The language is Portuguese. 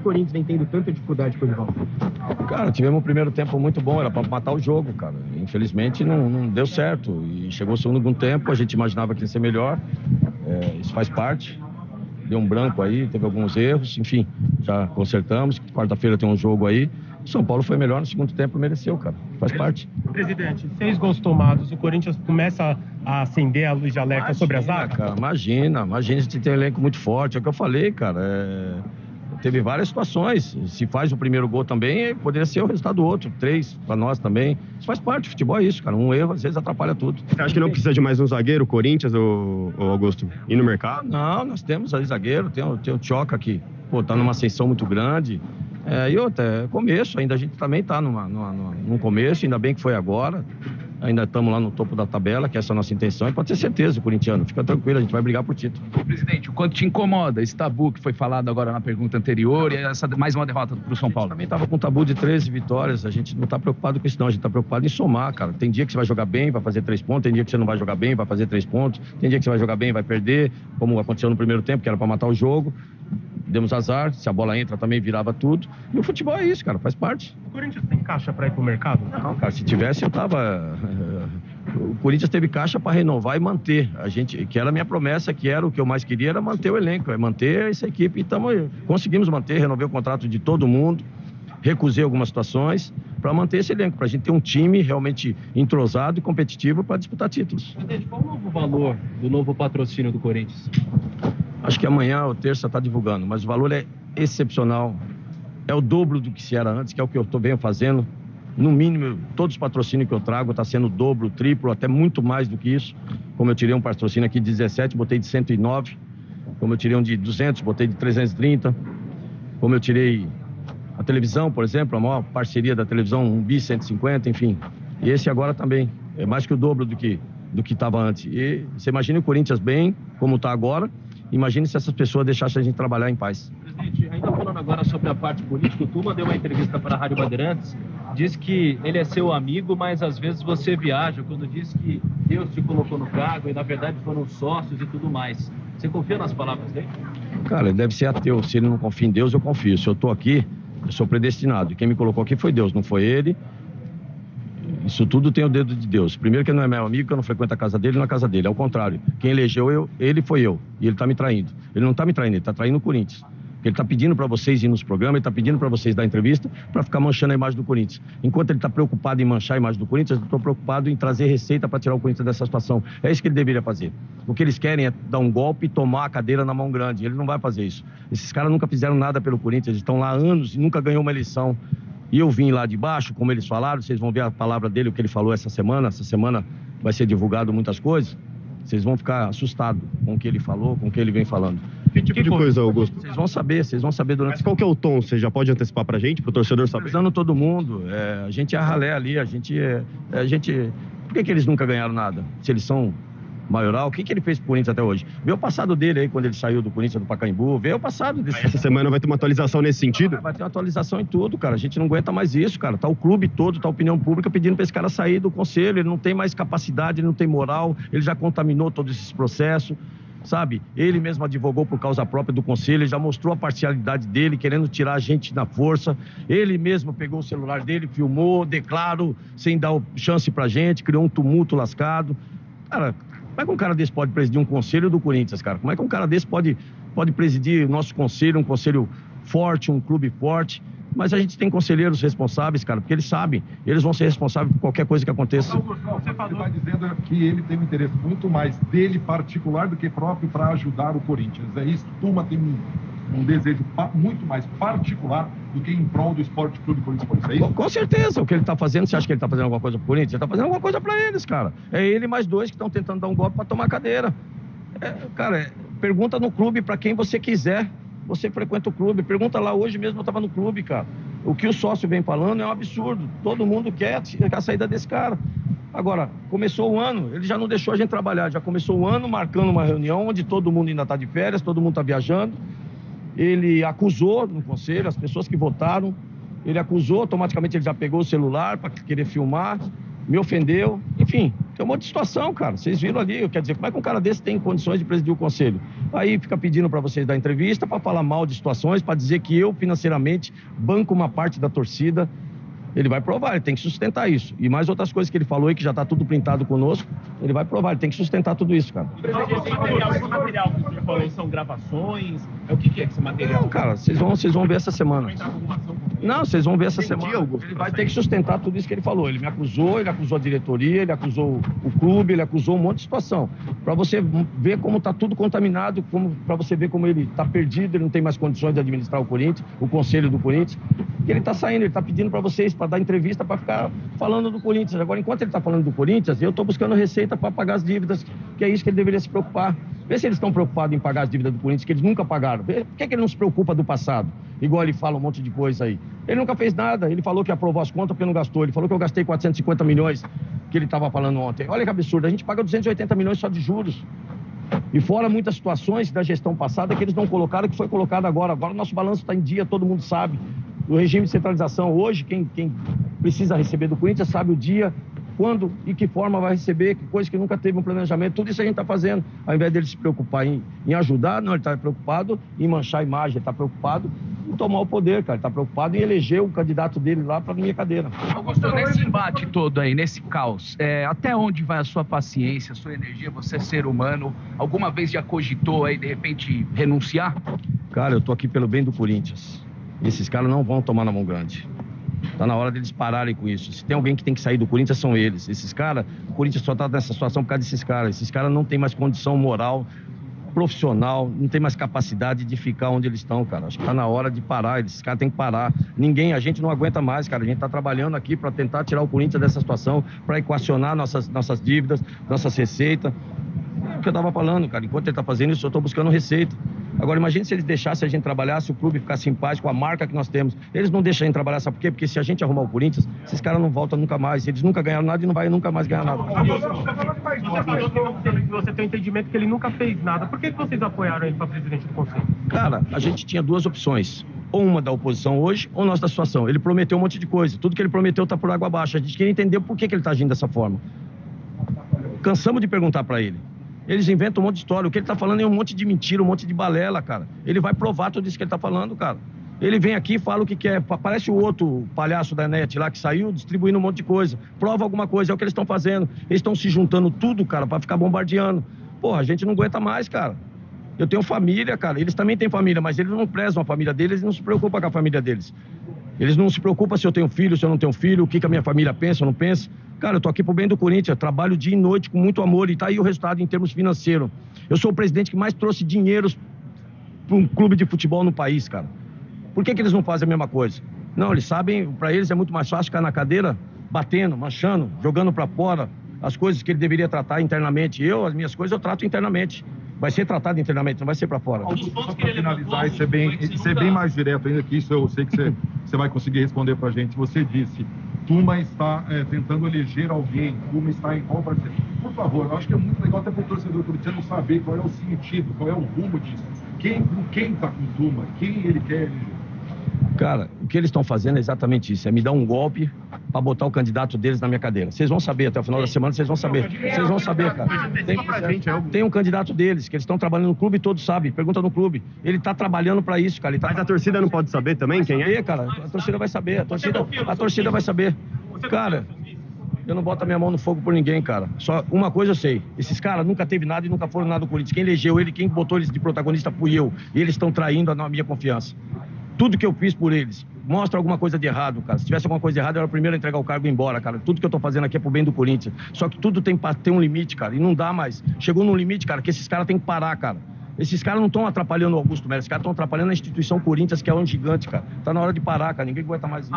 Corinthians vem tendo tanta dificuldade com o rival? Cara, tivemos um primeiro tempo muito bom, era para matar o jogo, cara. Infelizmente não deu certo. E chegou o segundo tempo, a gente imaginava que ia ser melhor. Isso faz parte. Deu um branco aí, teve alguns erros, enfim, já consertamos. Quarta-feira tem um jogo aí. São Paulo foi melhor no segundo tempo, mereceu, cara. Faz parte. Presidente, 6 gols tomados, o Corinthians começa a acender a luz de alerta sobre a zaga? Cara, imagina, a gente tem um elenco muito forte. É o que eu falei, cara. Teve várias situações. Se faz o primeiro gol também, poderia ser o resultado do outro. 3 para nós também. Isso faz parte, futebol é isso, cara. Um erro às vezes atrapalha tudo. Você acha que não precisa de mais um zagueiro, Corinthians ou Augusto? Ir no mercado? Não, nós temos aí zagueiro, tem o Tchoca aqui. Pô, tá numa ascensão muito grande. E outra, começo, ainda a gente também tá num começo, ainda bem que foi agora. Ainda estamos lá no topo da tabela, que essa é a nossa intenção. E pode ter certeza, o corintiano. Fica tranquilo, a gente vai brigar por título. Presidente, o quanto te incomoda esse tabu que foi falado agora na pergunta anterior e essa mais uma derrota pro São Paulo? A gente também estava com um tabu de 13 vitórias. A gente não está preocupado com isso, não. A gente está preocupado em somar, cara. Tem dia que você vai jogar bem, vai fazer 3 pontos. Tem dia que você não vai jogar bem, vai fazer 3 pontos. Tem dia que você vai jogar bem, vai perder, como aconteceu no primeiro tempo, que era para matar o jogo. Demos azar, se a bola entra também virava tudo. E o futebol é isso, cara, faz parte. O Corinthians tem caixa para ir pro mercado? Não, cara, se tivesse eu tava... O Corinthians teve caixa para renovar e manter. Que era a minha promessa, que era o que eu mais queria, era manter o elenco, manter essa equipe. E conseguimos manter, renovei o contrato de todo mundo, recusei algumas situações para manter esse elenco, para a gente ter um time realmente entrosado e competitivo para disputar títulos. Presidente, qual o novo valor do novo patrocínio do Corinthians? Acho que amanhã ou terça está divulgando, mas o valor é excepcional. É o dobro do que se era antes, que é o que eu venho fazendo. No mínimo, todos os patrocínios que eu trago está sendo dobro, triplo, até muito mais do que isso. Como eu tirei um patrocínio aqui de 17, botei de 109. Como eu tirei um de 200, botei de 330. Como eu tirei a televisão, por exemplo, a maior parceria da televisão, um bi 150, enfim. E esse agora também é mais que o dobro do que estava antes. E você imagina o Corinthians bem, como está agora. Imagine se essas pessoas deixassem a gente trabalhar em paz. Presidente, ainda falando agora sobre a parte política, o Tuma deu uma entrevista para a Rádio Bandeirantes, diz que ele é seu amigo, mas às vezes você viaja, quando diz que Deus te colocou no cargo e na verdade foram sócios e tudo mais. Você confia nas palavras dele? Cara, ele deve ser ateu. Se ele não confia em Deus, eu confio. Se eu estou aqui, eu sou predestinado. E quem me colocou aqui foi Deus, não foi ele. Isso tudo tem o dedo de Deus. Primeiro que ele não é meu amigo, que eu não frequento a casa dele, na casa dele. Ao contrário, quem elegeu ele foi eu. E ele está me traindo. Ele não está me traindo, ele está traindo o Corinthians. Ele está pedindo para vocês ir nos programas, ele está pedindo para vocês dar entrevista para ficar manchando a imagem do Corinthians. Enquanto ele está preocupado em manchar a imagem do Corinthians, eu estou preocupado em trazer receita para tirar o Corinthians dessa situação. É isso que ele deveria fazer. O que eles querem é dar um golpe e tomar a cadeira na mão grande. Ele não vai fazer isso. Esses caras nunca fizeram nada pelo Corinthians, eles estão lá há anos e nunca ganhou uma eleição. E eu vim lá de baixo, como eles falaram, vocês vão ver a palavra dele, o que ele falou essa semana. Essa semana vai ser divulgado muitas coisas. Vocês vão ficar assustados com o que ele falou, com o que ele vem falando. Que tipo de coisa, Augusto? Vocês vão saber durante... Mas qual que é o tom? Você já pode antecipar pra gente, pro torcedor saber? Avisando todo mundo, a gente é ralé ali, a gente... Por que eles nunca ganharam nada? Se eles são maioral, o que ele fez pro Corinthians até hoje? Vê o passado dele aí, quando ele saiu do Corinthians, do Pacaembu, vê o passado desse... Essa semana vai ter uma atualização nesse sentido? Vai ter uma atualização em tudo, cara. A gente não aguenta mais isso, cara. Tá o clube todo, tá a opinião pública pedindo pra esse cara sair do conselho. Ele não tem mais capacidade, ele não tem moral, ele já contaminou todos esses processos, sabe? Ele mesmo advogou por causa própria do conselho, ele já mostrou a parcialidade dele, querendo tirar a gente na força. Ele mesmo pegou o celular dele, filmou, declarou, sem dar chance pra gente, criou um tumulto lascado. Cara, como é que um cara desse pode presidir um conselho do Corinthians, cara? Como é que um cara desse pode presidir o nosso conselho, um conselho forte, um clube forte? Mas a gente tem conselheiros responsáveis, cara, porque eles sabem, eles vão ser responsáveis por qualquer coisa que aconteça. Você está dizendo que ele tem um interesse muito mais dele particular do que próprio para ajudar o Corinthians. É isso? Tuma tem um desejo muito mais particular do que em prol do Esporte Clube Corinthians. É isso? Com certeza. O que ele está fazendo, você acha que ele está fazendo alguma coisa pro Corinthians? Ele está fazendo alguma coisa para eles, cara. É ele mais 2 que estão tentando dar um golpe para tomar a cadeira. Pergunta no clube para quem você quiser. Você frequenta o clube, pergunta lá, hoje mesmo eu estava no clube, cara. O que o sócio vem falando é um absurdo. Todo mundo quer a saída desse cara. Agora, começou o ano, ele já não deixou a gente trabalhar. Já começou o ano marcando uma reunião onde todo mundo ainda está de férias, todo mundo está viajando. Ele acusou no conselho, as pessoas que votaram. Ele acusou, automaticamente ele já pegou o celular para querer filmar, me ofendeu. Enfim, Tem um monte de situação, cara. Vocês viram ali, quer dizer, como é que um cara desse tem condições de presidir o conselho? Aí fica pedindo para vocês dar entrevista, para falar mal de situações, para dizer que eu, financeiramente, banco uma parte da torcida. Ele vai provar, ele tem que sustentar isso. E mais outras coisas que ele falou aí, que já está tudo printado conosco, ele vai provar, ele tem que sustentar tudo isso, cara. Esse material que o senhor falou são gravações? O que é esse material? Não, cara, vocês vão ver essa semana. Não, vocês vão ver essa semana. Ele vai ter que sustentar tudo isso que ele falou. Ele me acusou, ele acusou a diretoria, ele acusou o clube, ele acusou um monte de situação. Para você ver como está tudo contaminado, para você ver como ele está perdido, ele não tem mais condições de administrar o Corinthians, o conselho do Corinthians. E ele está saindo, ele está pedindo para vocês, para dar entrevista, para ficar falando do Corinthians. Agora, enquanto ele está falando do Corinthians, eu estou buscando receita para pagar as dívidas, que é isso que ele deveria se preocupar. Vê se eles estão preocupados em pagar as dívidas do Corinthians, que eles nunca pagaram. Por que ele não se preocupa do passado? Igual ele fala um monte de coisa aí. Ele nunca fez nada. Ele falou que aprovou as contas porque não gastou. Ele falou que eu gastei 450 milhões, que ele estava falando ontem. Olha que absurdo. A gente paga 280 milhões só de juros. E fora muitas situações da gestão passada que eles não colocaram, que foi colocado agora. Agora o nosso balanço está em dia, todo mundo sabe. O regime de centralização hoje, quem precisa receber do Corinthians sabe o dia, quando e que forma vai receber, que coisa que nunca teve um planejamento. Tudo isso a gente está fazendo. Ao invés dele se preocupar em ajudar, não, ele está preocupado em manchar a imagem, ele está preocupado em tomar o poder, cara. Ele está preocupado em eleger o candidato dele lá para a minha cadeira. Augusto, nesse embate todo aí, nesse caos, até onde vai a sua paciência, a sua energia, você ser humano? Alguma vez já cogitou aí, de repente, renunciar? Cara, eu tô aqui pelo bem do Corinthians. Esses caras não vão tomar na mão grande. Tá na hora deles pararem com isso. Se tem alguém que tem que sair do Corinthians, são eles. Esses caras, o Corinthians só tá nessa situação por causa desses caras. Esses caras não têm mais condição moral, profissional, não tem mais capacidade de ficar onde eles estão, cara. Acho que tá na hora de parar. Esses caras têm que parar. A gente não aguenta mais, cara. A gente tá trabalhando aqui para tentar tirar o Corinthians dessa situação, para equacionar nossas dívidas, nossas receitas. É o que eu tava falando, cara. Enquanto ele tá fazendo isso, eu tô buscando receita. Agora, imagine se eles deixassem a gente trabalhar, se o clube ficasse em paz com a marca que nós temos. Eles não deixam a gente trabalhar, sabe por quê? Porque se a gente arrumar o Corinthians, esses caras não voltam nunca mais. Eles nunca ganharam nada e não vai nunca mais ganhar nada. Você falou que você tem um entendimento que ele nunca fez nada. Por que vocês apoiaram ele para presidente do conselho? Cara, a gente tinha duas opções. Ou uma da oposição hoje, ou nós da situação. Ele prometeu um monte de coisa. Tudo que ele prometeu tá por água abaixo. A gente queria entender por que ele tá agindo dessa forma. Cansamos de perguntar para ele. Eles inventam um monte de história. O que ele tá falando é um monte de mentira, um monte de balela, cara. Ele vai provar tudo isso que ele tá falando, cara. Ele vem aqui e fala o que quer. Parece o outro palhaço da net lá que saiu distribuindo um monte de coisa. Prova alguma coisa, é o que eles estão fazendo. Eles estão se juntando tudo, cara, para ficar bombardeando. Porra, a gente não aguenta mais, cara. Eu tenho família, cara. Eles também têm família, mas eles não prezam a família deles, eles não se preocupam com a família deles. Eles não se preocupam se eu tenho filho, se eu não tenho filho, o que a minha família pensa ou não pensa. Cara, eu tô aqui pro bem do Corinthians, trabalho dia e noite com muito amor e tá aí o resultado em termos financeiros. Eu sou o presidente que mais trouxe dinheiro para um clube de futebol no país, cara. Por que eles não fazem a mesma coisa? Não, eles sabem, para eles é muito mais fácil ficar na cadeira, batendo, manchando, jogando para fora as coisas que ele deveria tratar internamente. As minhas coisas eu trato internamente. Vai ser tratado internamente, não vai ser para fora. Só para finalizar e ser bem mais direto ainda, que isso eu sei que você vai conseguir responder para a gente. Você disse, Tuma está tentando eleger alguém, Tuma está em qual parceiro? Por favor, eu acho que é muito legal até para o torcedor corintiano saber qual é o sentido, qual é o rumo disso. Quem está com Tuma, quem ele quer eleger? Cara, o que eles estão fazendo é exatamente isso, é me dar um golpe para botar o candidato deles na minha cadeira. Vocês vão saber, até o final da semana vocês vão saber. Vocês vão saber, cara. Tem um candidato deles, que eles estão trabalhando no clube e todos sabem. Pergunta no clube. Ele tá trabalhando para isso, cara. Mas a torcida não pode saber também quem é? Cara, a torcida vai saber. A torcida vai saber. Cara, eu não boto a minha mão no fogo por ninguém, cara. Só uma coisa eu sei. Esses caras nunca teve nada e nunca foram nada do Corinthians. Quem elegeu ele, quem botou eles de protagonista fui eu. E eles estão traindo a minha confiança. Tudo que eu fiz por eles mostra alguma coisa de errado, cara. Se tivesse alguma coisa de errado, eu era o primeiro a entregar o cargo e ir embora, cara. Tudo que eu tô fazendo aqui é pro bem do Corinthians. Só que tudo tem um limite, cara. E não dá mais. Chegou num limite, cara, que esses caras têm que parar, cara. Esses caras não estão atrapalhando o Augusto Melo. Esses caras estão atrapalhando a instituição Corinthians, que é um gigante, cara. Tá na hora de parar, cara. Ninguém aguenta mais isso.